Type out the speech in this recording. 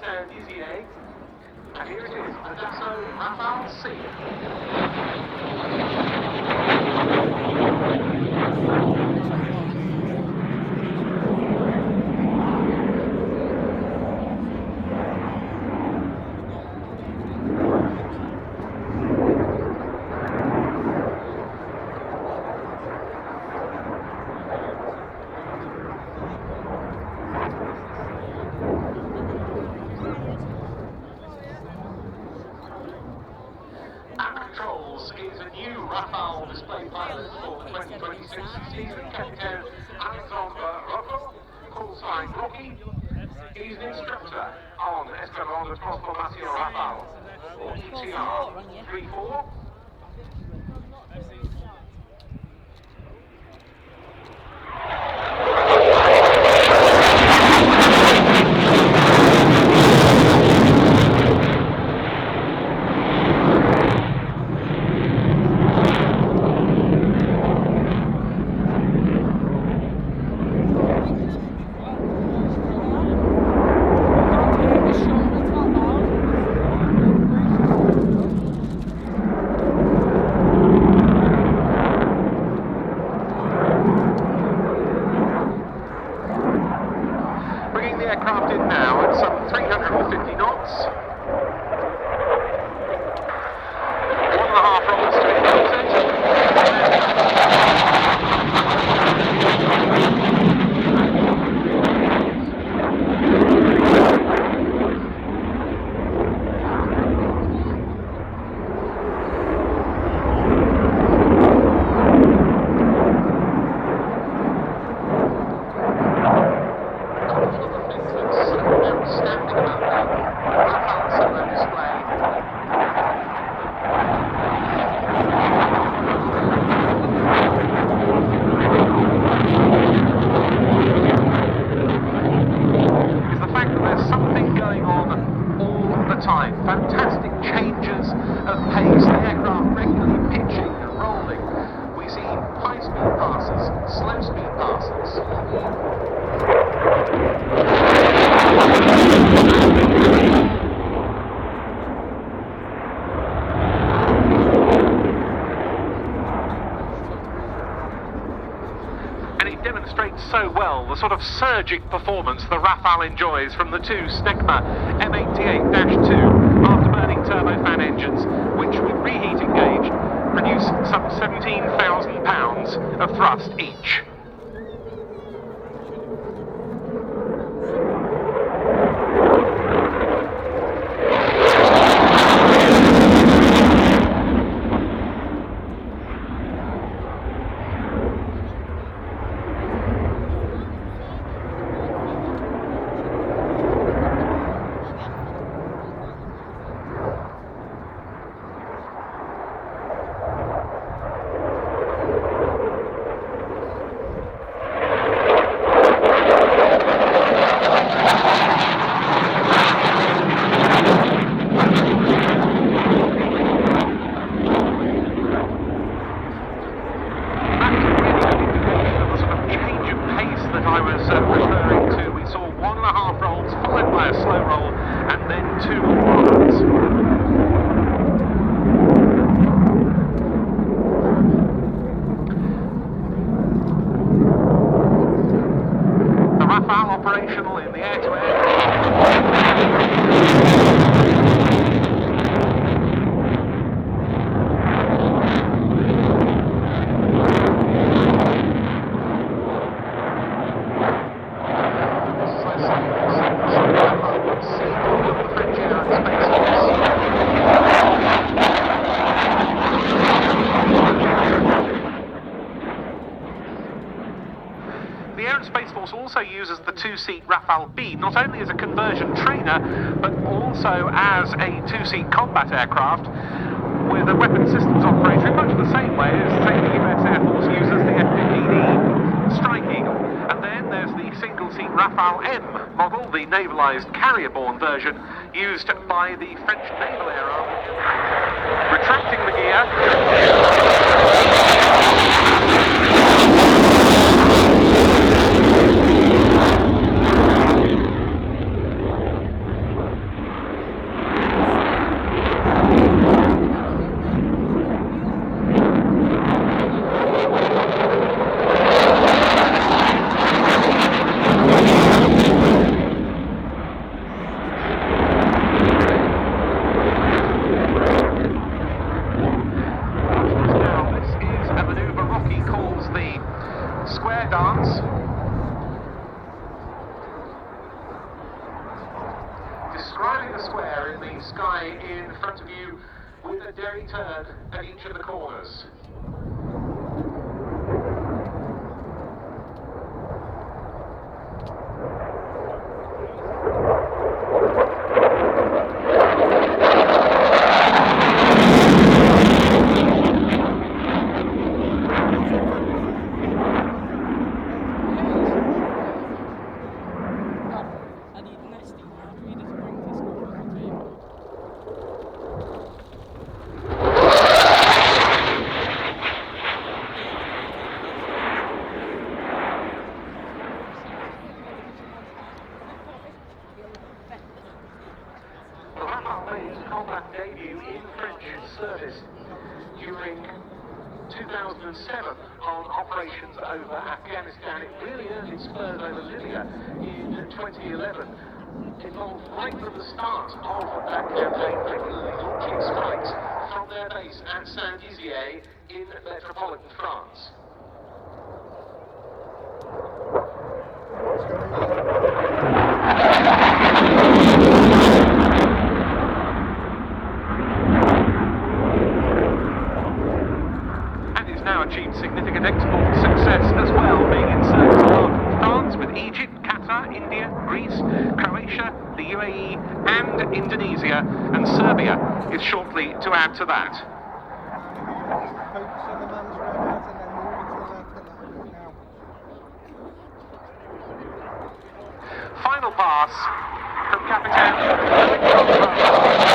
Saint-Dizier. And here it is, the Dassault Rafale C. Controls is a new Rafale display pilot for the 2026 season, Captain Alexandre Rocco, calls sign Rocky. He's an instructor on Escadron de Transformation Rafale, or ETR 34. Aircraft in now at some 350 knots. 1.5 rockets to ignition. Fantastic changes of pace, the aircraft regularly pitching and rolling. We see high-speed passes, slow-speed passes. And it demonstrates so well the sort of surgic performance the Rafale enjoys from the two Snecma M88-2 afterburning turbofan engines, which with reheat engaged produce some 17,000 pounds of thrust each. I was referring to, we saw 1.5 rolls followed by a slow roll and then 2 rolls. The Rafale operational in the air-to-air. The Air and Space Force also uses the 2-seat Rafale B not only as a conversion trainer, but also as a 2-seat combat aircraft with a weapons systems operator in much the same way as, say, the US Air Force uses the F-15E Strike Eagle. And then there's the single-seat Rafale M model, the navalised carrier-borne version used by the French Naval Air Arm. Retracting the gear. France. Describing the square in the sky in front of you with a derry turn at each of the corners. The Rafale made its combat debut in French service during 2007 on operations over Afghanistan. It really earned its spurs over Libya in 2011. Involved right from the start of that campaign, regularly launching strikes from their base at Saint-Dizier in metropolitan France. Now achieved significant export success as well, being in service apart from France with Egypt, Qatar, India, Greece, Croatia, the UAE and Indonesia, and Serbia is shortly to add to that. Final pass from Captain Elwyn.